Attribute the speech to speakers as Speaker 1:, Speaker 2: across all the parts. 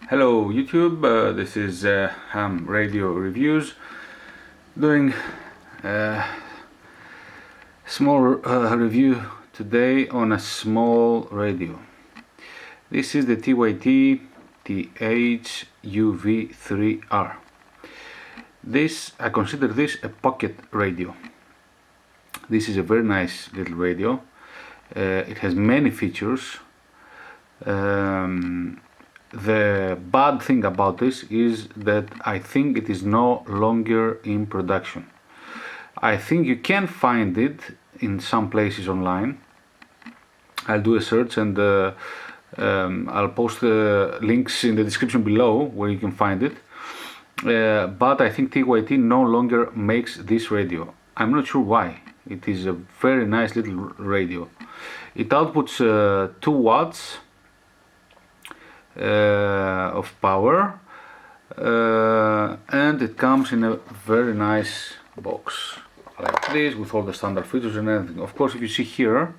Speaker 1: Hello YouTube, this is Ham Radio Reviews, doing a small review today on a small radio. This is the TYT TH-UV3R. I consider this a pocket radio. This is a very nice little radio. It has many features. The bad thing about this is that I think it is no longer in production. I think you can find it in some places online. I'll do a search and I'll post links in the description below where you can find it. But I think TYT no longer makes this radio. I'm not sure why. It is a very nice little radio. It outputs 2 watts of power, and it comes in a very nice box like this with all the standard features and everything. Of course, if you see here,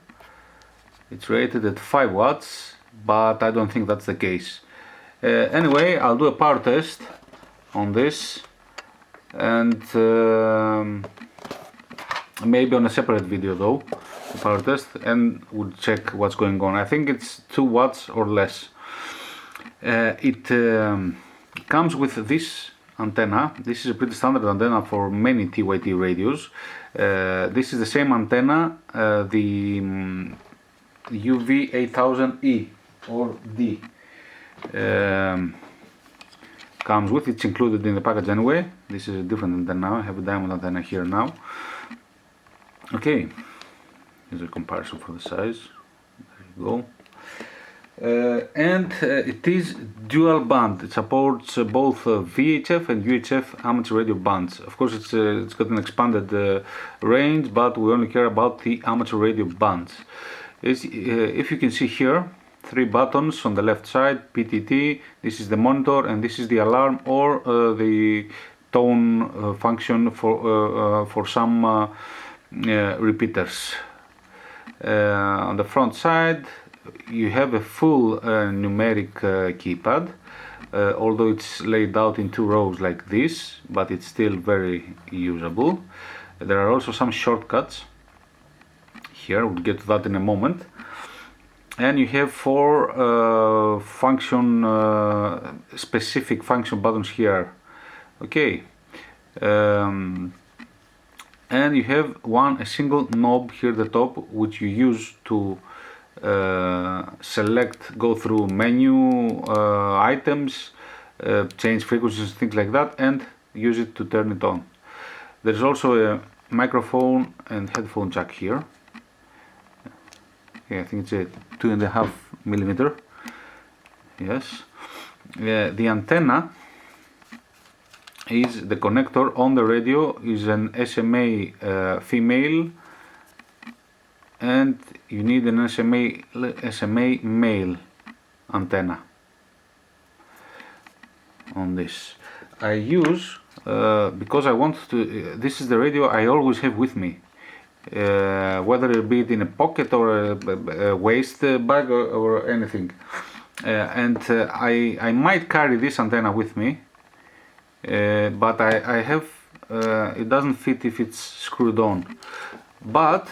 Speaker 1: it's rated at 5 watts, but I don't think that's the case. Anyway, I'll do a power test on this, and maybe on a separate video though, the power test, and we'll check what's going on. I think it's 2 watts or less. It comes with this antenna. This is a pretty standard antenna for many TYT radios. This is the same antenna, the UV8000E or D comes with. It's included in the package anyway. This is a different antenna. I have a diamond antenna here now. Okay, here's a comparison for the size. There you go. It is dual band. It supports both VHF and UHF amateur radio bands. Of course, it's got an expanded range, but we only care about the amateur radio bands. If you can see here, 3 buttons on the left side, PTT, this is the monitor, and this is the alarm or the tone function for some repeaters. On the front side, you have a full numeric keypad, although it's laid out in 2 rows like this, but it's still very usable. There are also some shortcuts here, we'll get to that in a moment. And you have 4 specific function buttons here. Okay, and you have a single knob here at the top, which you use to go through menu items, change frequencies, things like that, and use it to turn it on. There's also a microphone and headphone jack here. Okay, I think it's a 2.5 millimeter. Yes. The antenna is the connector on the radio is an SMA female, and you need an SMA male antenna on this. I use because I want to. This is the radio I always have with me, whether it be in a pocket or a waist bag or anything. I might carry this antenna with me, but I have. It doesn't fit if it's screwed on, but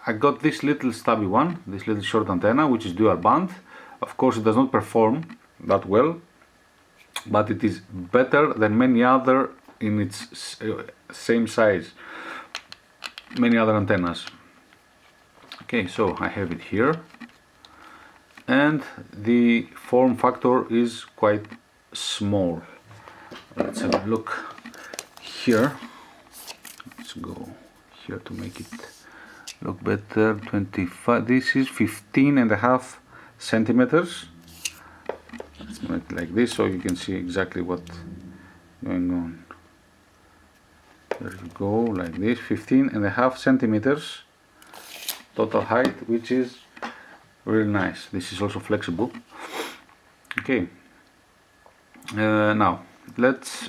Speaker 1: I got this little stubby one, this little short antenna, which is dual band. Of course, it does not perform that well, but it is better than many other in its same size, many other antennas. Okay, so I have it here, and the form factor is quite small. Let's have a look here. Let's go here to make it look better. 25. This is 15.5 centimeters. Let's make it like this so you can see exactly what's going on. There you go, like this. 15.5 centimeters total height, which is really nice. This is also flexible. Okay. Now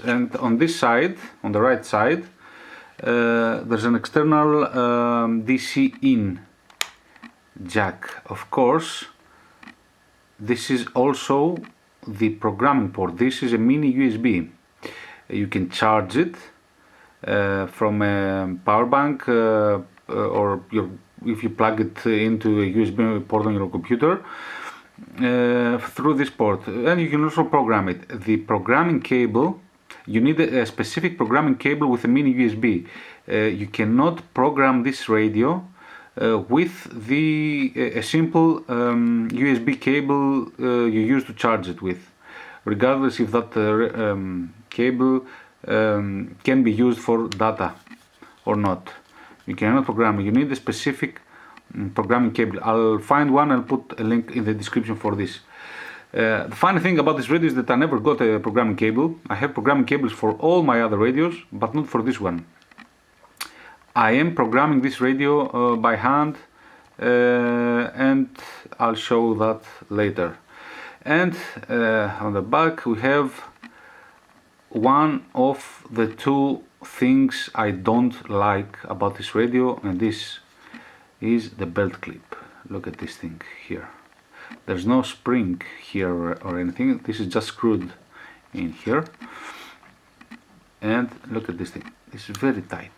Speaker 1: and on this side, on the right side, there's an external DC in jack. Of course, this is also the programming port. This is a mini USB. You can charge it from a power bank or if you plug it into a USB port on your computer through this port, and you can also program it. The programming cable, you need a specific programming cable with a mini USB. You cannot program this radio with a simple USB cable you use to charge it with, regardless if that cable can be used for data or not. You cannot program it. You need a specific programming cable. I'll find one and put a link in the description for this. The funny thing about this radio is that I never got a programming cable. I have programming cables for all my other radios, but not for this one. I am programming this radio by hand, and I'll show that later. And on the back we have one of the two things I don't like about this radio, and this is the belt clip. Look at this thing here. There's no spring here or anything. This is just screwed in here. And look at this thing. This is very tight.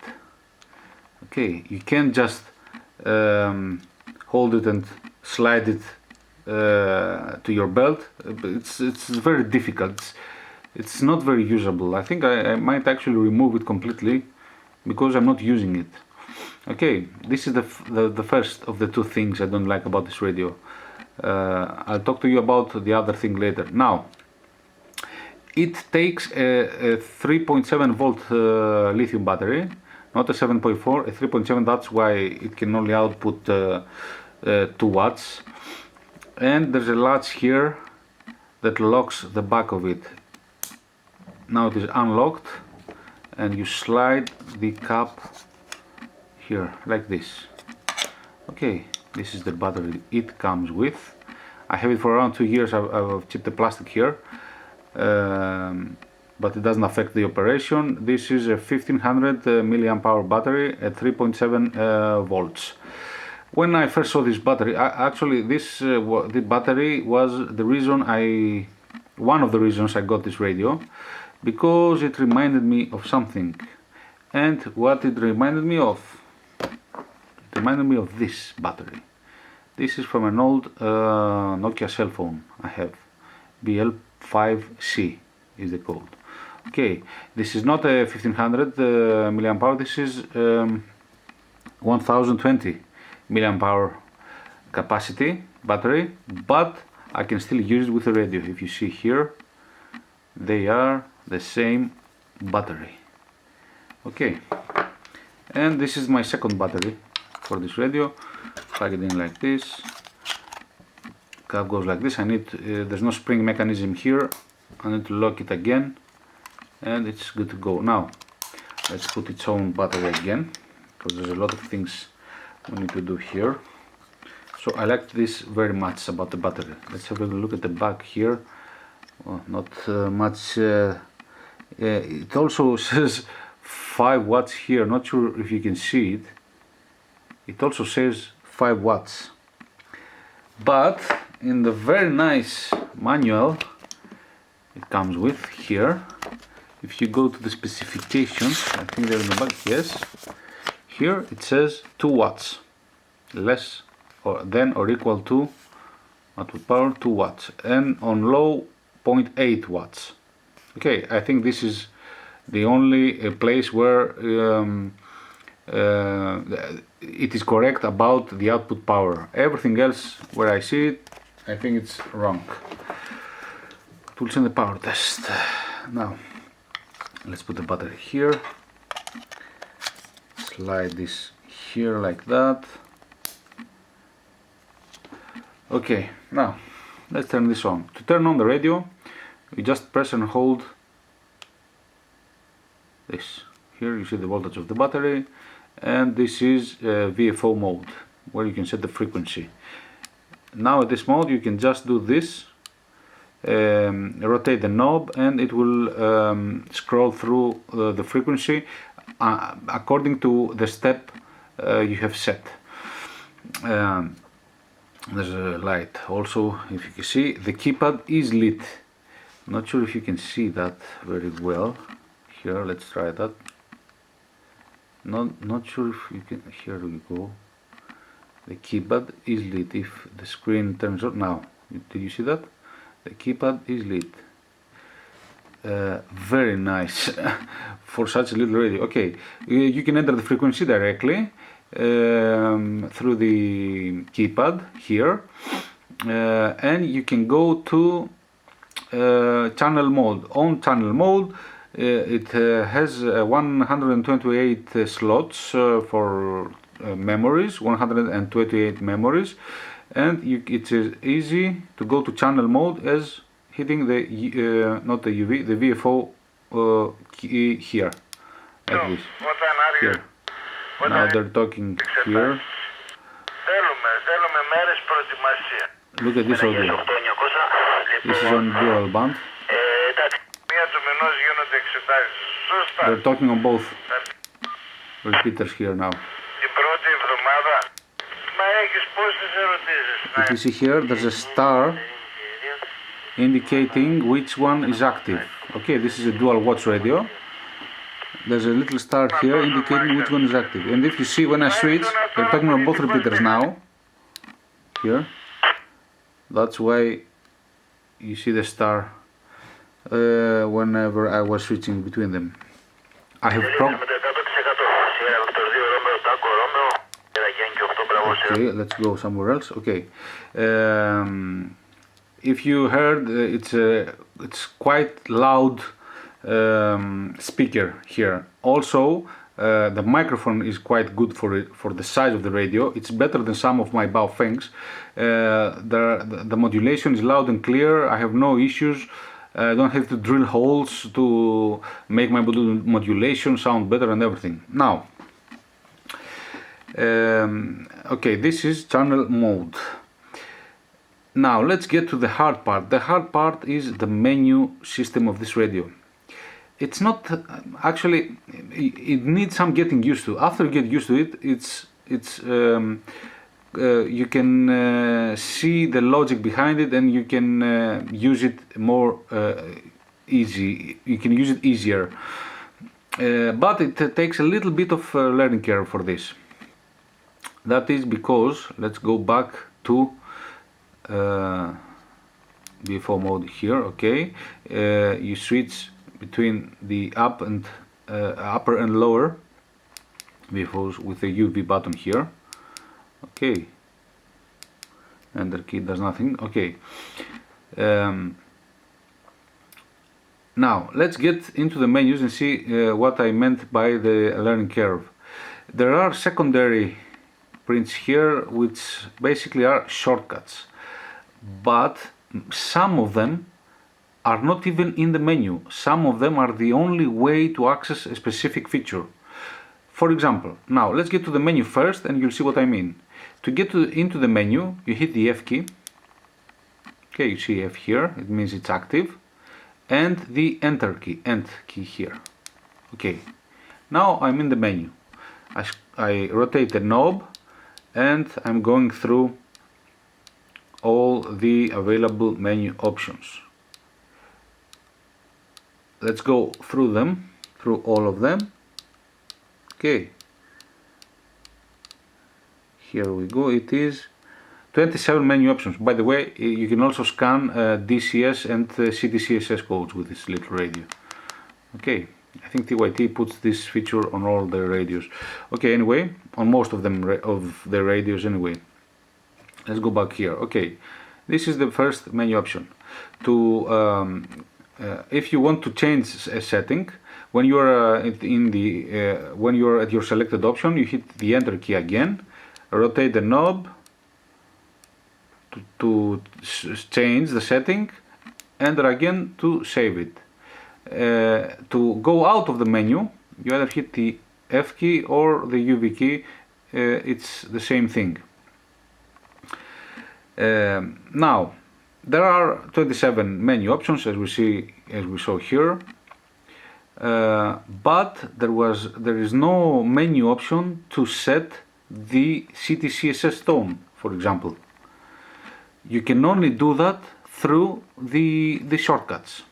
Speaker 1: Okay, you can't just hold it and slide it to your belt. It's very difficult. It's not very usable. I think I might actually remove it completely because I'm not using it. Okay, this is the first of the two things I don't like about this radio. I'll talk to you about the other thing later. Now, it takes a 3.7 volt lithium battery, not a 7.4, a 3.7. That's why it can only output 2 watts. And there's a latch here that locks the back of it. Now it is unlocked, and you slide the cap here like this. Okay, this is the battery it comes with. I have it for around 2 years. I've chipped the plastic here, but it doesn't affect the operation. This is a 1500 milliamp hour battery at 3.7 volts. When I first saw this battery, actually the battery was one of the reasons I got this radio, because it reminded me of something. And what it reminded me of? It reminded me of this battery. This is from an old Nokia cell phone I have. BL5C is the code. Okay, this is not a 1500 milliamp hour. This is 1020 milliamp hour capacity battery, but I can still use it with the radio. If you see here, they are the same battery. Okay, and this is my second battery for this radio. Plug it in like this. Cap goes like this. There's no spring mechanism here. I need to lock it again, and it's good to go. Now let's put its own battery again, because there's a lot of things we need to do here. So I like this very much about the battery. Let's have a look at the back here. Well, not much. It also says 5 watts here. Not sure if you can see it. It also says 5 watts. But in the very nice manual it comes with here, if you go to the specifications, I think they're in the back, yes. Here it says 2 watts. Less than or equal to output power 2 watts. And on low 0.8 watts. Okay, I think this is the only place where it is correct about the output power. Everything else where I see it, I think it's wrong. Tools and the power test. Now let's put the battery here, slide this here like that. Okay, now let's turn this on. To turn on the radio, you just press and hold this. Here you see the voltage of the battery, and this is VFO mode, where you can set the frequency. Now at this mode you can just do this, rotate the knob, and it will scroll through the frequency according to the step you have set. There's a light also, if you can see. The keypad is lit Not sure if you can see that very well. Here, let's try that. Not sure if you can. Here we go. The keypad is lit if the screen turns on. Now, did you see that? The keypad is lit. Very nice for such a little radio. Okay, you can enter the frequency directly through the keypad here, and you can go to channel mode. On channel mode, it has 128 slots for memories, 128 memories, and it is easy to go to channel mode as hitting the not the UV, the VFO key here, like this. Here. Now they're talking here. Look at this audio. This is on dual band. They're talking on both repeaters here now. If you see here, there's a star indicating which one is active. Okay, this is a dual watch radio. There's a little star here indicating which one is active. And if you see when I switch, they're talking on both repeaters now. Here. That's why you see the star whenever I was switching between them. I have Okay, let's go somewhere else. Okay. If you heard, it's quite loud speaker here. Also, the microphone is quite good for the size of the radio. It's better than some of my Baofengs. The modulation is loud and clear. I have no issues. I don't have to drill holes to make my modulation sound better and everything. Now, okay, this is channel mode. Now let's get to the hard part. The hard part is the menu system of this radio. It's not actually, it needs some getting used to. After you get used to it, you can see the logic behind it, and you can use it more easy. You can use it easier, but it takes a little bit of learning curve for this. That is because, let's go back to VFO mode here. Okay, you switch between the upper and lower VFOs with the UV button here. Okay, enter key does nothing. Okay, now let's get into the menus and see what I meant by the learning curve. There are secondary prints here which basically are shortcuts, but some of them are not even in the menu. Some of them are the only way to access a specific feature. For example, now let's get to the menu first and you'll see what I mean. To get into the menu, you hit the F key. Okay, you see F here, it means it's active, and the enter key, End key here. Okay, now I'm in the menu. I rotate the knob and I'm going through all the available menu options. Let's go through them, through all of them. Okay, here we go. It is 27 menu options. By the way, you can also scan DCS and CTCSS codes with this little radio. Okay, I think TYT puts this feature on all their radios. Okay, anyway, on most of them of their radios anyway. Let's go back here. Okay, this is the first menu option. To if you want to change a setting, when you are when you are at your selected option, you hit the enter key again, rotate the knob to change the setting, enter again to save it. To go out of the menu, you either hit the F key or the UV key. It's the same thing. Now there are 27 menu options as we saw here, but there is no menu option to set the CTCSS tone, for example. You can only do that through the shortcuts.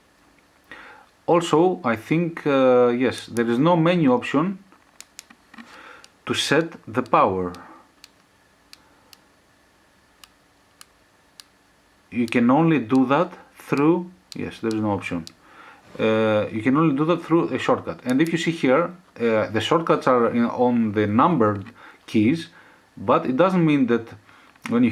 Speaker 1: also, I think, yes, there is no menu option to set the power. You can only do that through, yes, there is no option. You can only do that through a shortcut. And if you see here, the shortcuts are on the numbered keys, but it doesn't mean that when you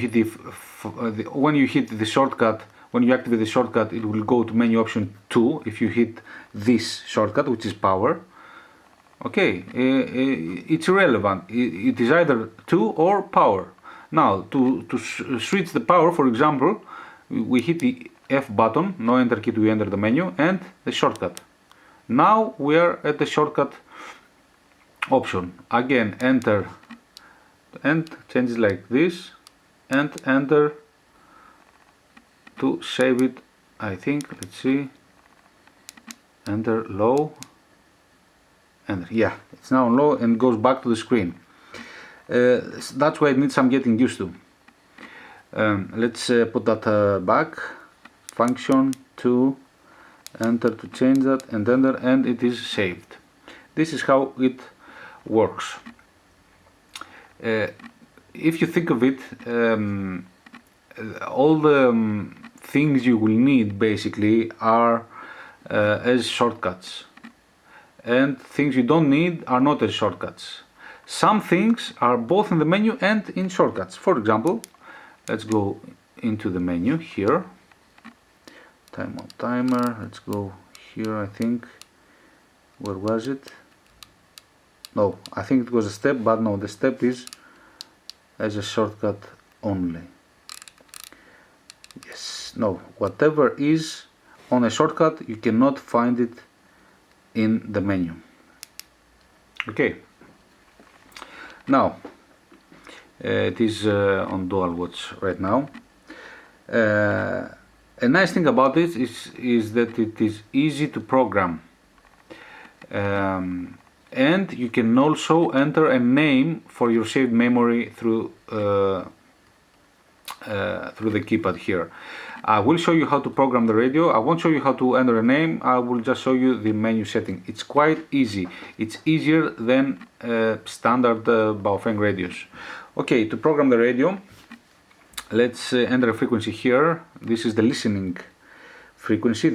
Speaker 1: hit the shortcut, when you activate the shortcut, it will go to menu option 2 if you hit this shortcut, which is power. Okay, it's irrelevant. It is either 2 or power. Now, to switch the power, for example, we hit the F button, no enter key to enter the menu, and the shortcut. Now we are at the shortcut option. Again, enter and changes like this, and enter to save it. I think, let's see, enter low, enter, yeah, it's now on low and goes back to the screen. That's why it needs some getting used to. Let's put that back, function 2, enter to change that, and enter, and it is saved. This is how it works. If you think of it, all the things you will need basically are as shortcuts, and things you don't need are not as shortcuts. Some things are both in the menu and in shortcuts. For example, let's go into the menu here, timeout timer, let's go here, I think, where was it? No, I think it was a step, but no, the step is as a shortcut only. Yes, no, whatever is on a shortcut, you cannot find it in the menu. Okay, now it is on dual watch right now. A nice thing about this is that it is easy to program, and you can also enter a name for your saved memory through the keypad here. I will show you how to program the radio. I won't show you how to enter a name. I will just show you the menu setting. It's quite easy. It's easier than standard Baofeng radios. Okay, to program the radio, let's enter a frequency here. This is the listening frequency,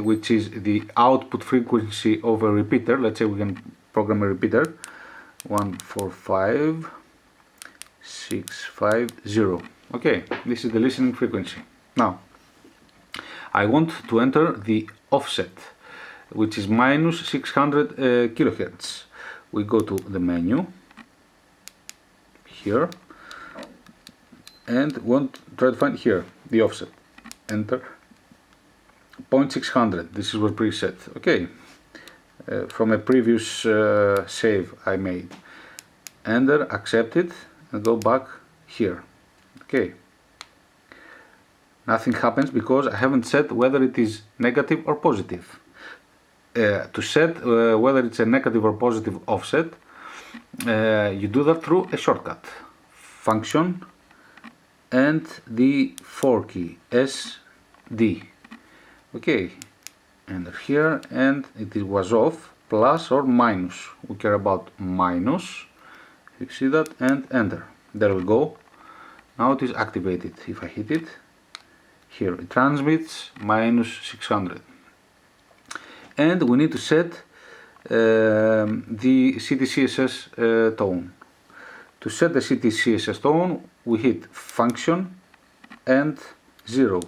Speaker 1: which is the output frequency of a repeater. Let's say we can program a repeater, 145,650. Okay, this is the listening frequency. Now, I want to enter the offset, which is minus 600 kilohertz. We go to the menu here and try to find here the offset. Enter 0.600. This is what preset. Okay, from a previous save I made. Enter, accept it, and go back here. Okay. Nothing happens because I haven't set whether it is negative or positive. To set whether it's a negative or positive offset, you do that through a shortcut, function, and the 4 key, SD. Okay, enter here, and it was off, plus or minus. We care about minus. You see that, and enter. There we go. Now it is activated. If I hit it, here it transmits minus 600. And we need to set the CTCSS tone. To set the CTCSS tone, we hit function and 0.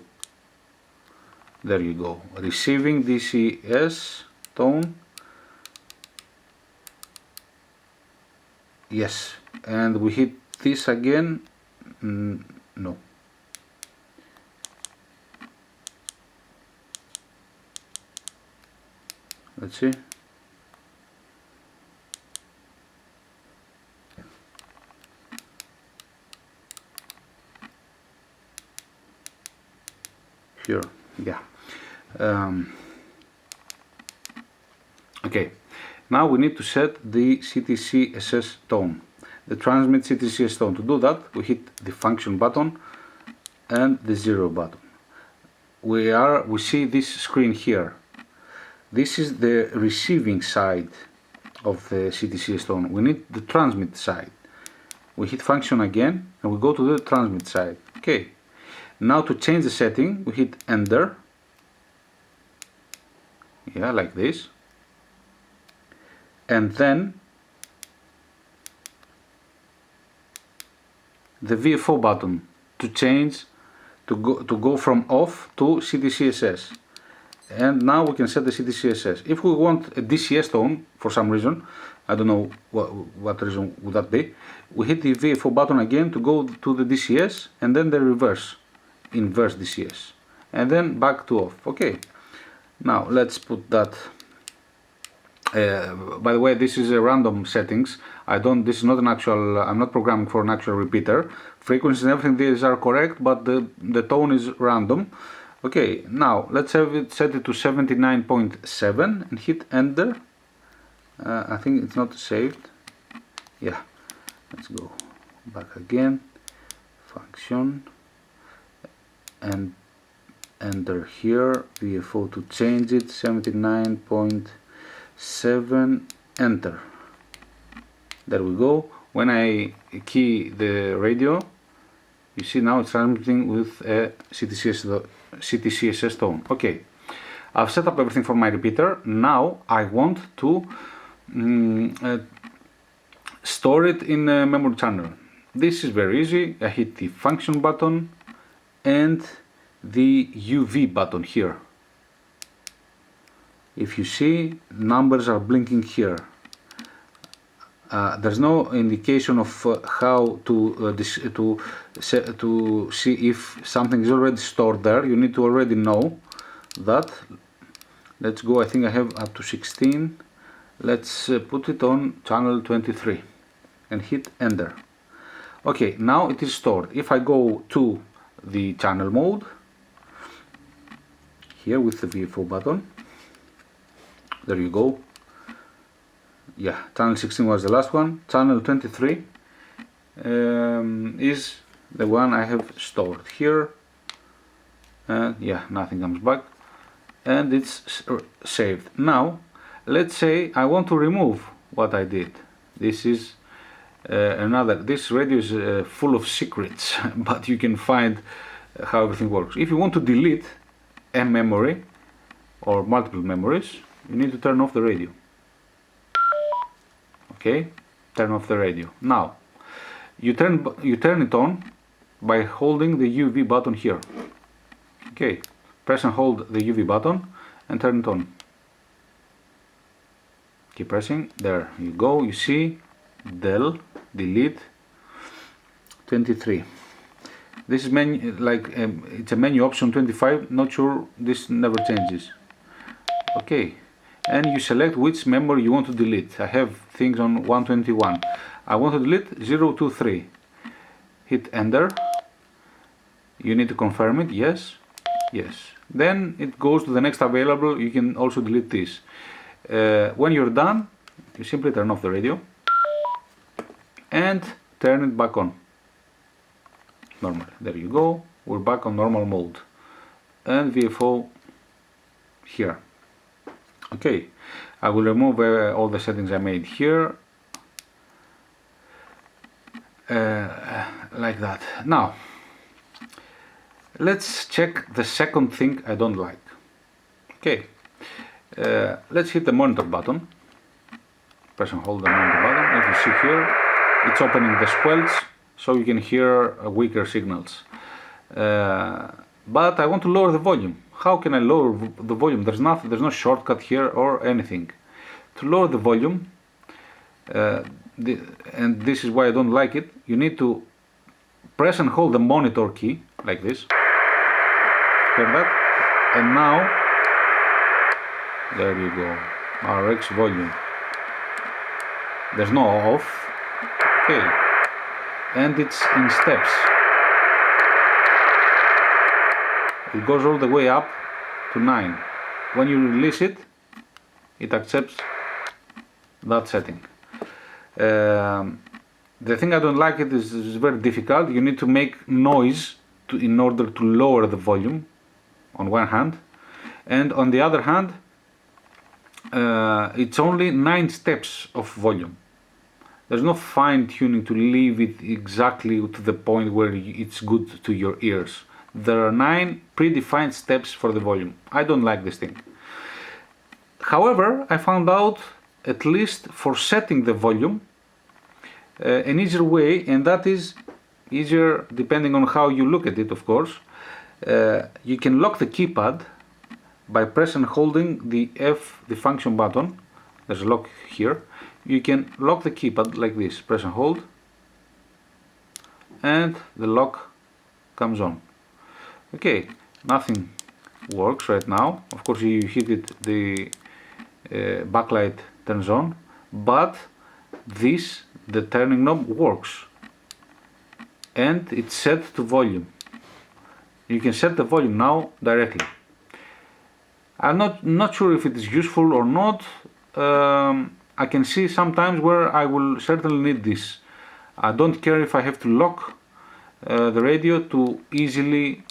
Speaker 1: There you go. Receiving DCS tone. Yes. And we hit this again. No. Let's see. Here, yeah. Okay. Now we need to set the CTCSS tone, the transmit CTCSS tone. To do that, we hit the function button and the 0 button. We see this screen here. This is the receiving side of the CTCS tone. We need the transmit side. We hit function again and we go to the transmit side. Okay. Now to change the setting, we hit enter. Yeah, like this. And then the VFO button to change, to go from off to CTCSS. And now we can set the CTCSS. If we want a DCS tone for some reason, I don't know what reason would that be, we hit the VFO button again to go to the DCS and then the inverse DCS, and then back to off. Okay, now let's put that. By the way, this is a random settings. This is not an actual, I'm not programming for an actual repeater. Frequencies and everything, these are correct, but the tone is random. Okay, now let's have it set it to 79.7 and hit enter. I think it's not saved. Yeah, let's go back again, function, and enter here, VFO to change it, 79.7, enter. There we go. When I key the radio, you see now it's transmitting with a CTCSS tone. Okay, I've set up everything for my repeater. Now I want to store it in a memory channel. This is very easy. I hit the function button and the UV button here. If you see, numbers are blinking here. There's no indication of how to see if something is already stored there. You need to already know that. Let's go. I think I have up to 16. Let's put it on channel 23 and hit enter. Okay, now it is stored. If I go to the channel mode here with the VFO button, there you go. Yeah, channel 16 was the last one. Channel 23 is the one I have stored here, and yeah, nothing comes back, and it's saved. Now let's say I want to remove what I did. This is this radio is full of secrets, but you can find how everything works. If you want to delete a memory or multiple memories, you need to turn off the radio. Okay, turn off the radio. Now you turn it on by holding the UV button here. Okay, press and hold the UV button and turn it on. Keep pressing. There you go. You see del delete 23. This is menu, like it's a menu option 25. Not sure, this never changes. Okay, and you select which memory you want to delete. I have things on 121. I want to delete 023. Hit enter. You need to confirm it. Yes, yes. Then it goes to the next available. You can also delete this. When you're done, you simply turn off the radio and turn it back on normal. There you go. We're back on normal mode, and VFO here. Okay, I will remove all the settings I made here, like that. Now let's check the second thing I don't like. Okay, let's hit the monitor button. Press and hold the monitor button. If you see here, it's opening the squelch so you can hear weaker signals. But I want to lower the volume. How can I lower the volume? There's no shortcut here or anything. To lower the volume, and this is why I don't like it, you need to press and hold the monitor key like this. Hear that? And now, there you go, RX volume. There's no off. Okay, and it's in steps. It goes all the way up to 9. When you release it, it accepts that setting. The thing I don't like it is it's very difficult. You need to make noise in order to lower the volume on one hand, and on the other hand it's only 9 steps of volume. There's no fine tuning to leave it exactly to the point where it's good to your ears. There are 9 predefined steps for the volume. I don't like this thing. However, I found out, at least for setting the volume, an easier way, and that is easier depending on how you look at it, of course. You can lock the keypad by pressing and holding the function button. There's a lock here. You can lock the keypad like this, press and hold, and the lock comes on. Okay, nothing works right now. Of course, you hit it, the backlight turns on, but the turning knob works, and it's set to volume. You can set the volume now directly. I'm not sure if it is useful or not. I can see sometimes where I will certainly need this. I don't care if I have to lock the radio to easily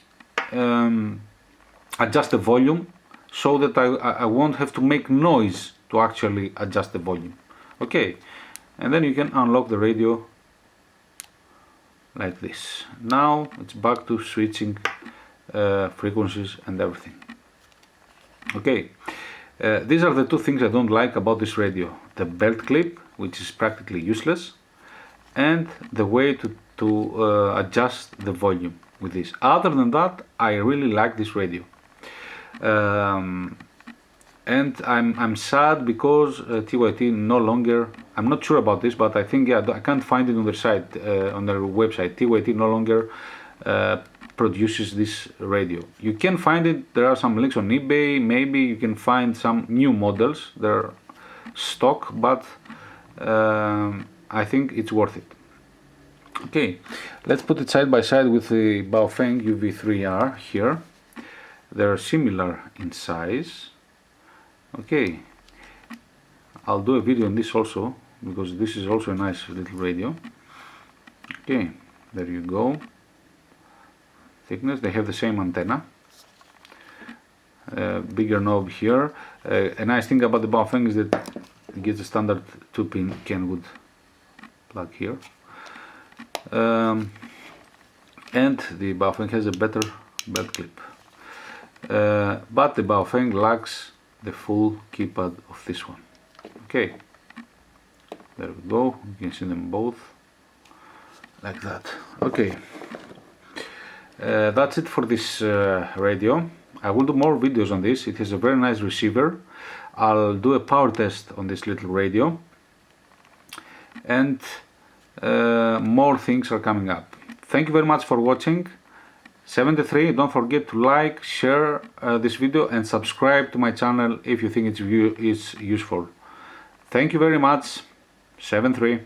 Speaker 1: adjust the volume, so that I won't have to make noise to actually adjust the volume. Okay, and then you can unlock the radio like this. Now it's back to switching frequencies and everything. Okay, these are the 2 things I don't like about this radio: the belt clip, which is practically useless, and the way to adjust the volume with this. Other than that, I really like this radio. And I'm sad because TYT no longer, I'm not sure about this, but I think, yeah, I can't find it on their site, on their website. TYT no longer produces this radio. You can find it, there are some links on eBay, maybe you can find some new models, they're stock, but I think it's worth it. Okay, let's put it side by side with the Baofeng UV3R here. They're similar in size. Okay, I'll do a video on this also, because this is also a nice little radio. Okay, there you go. Thickness, they have the same antenna. Bigger knob here. A nice thing about the Baofeng is that it gives a standard 2-pin Kenwood plug here. And the Baofeng has a better belt clip. But the Baofeng lacks the full keypad of this one. Okay, there we go. You can see them both like that. Okay, that's it for this radio. I will do more videos on this. It has a very nice receiver. I'll do a power test on this little radio, and more things are coming up. Thank you very much for watching. 73, don't forget to like, share this video, and subscribe to my channel if you think it's useful. Thank you very much. 73.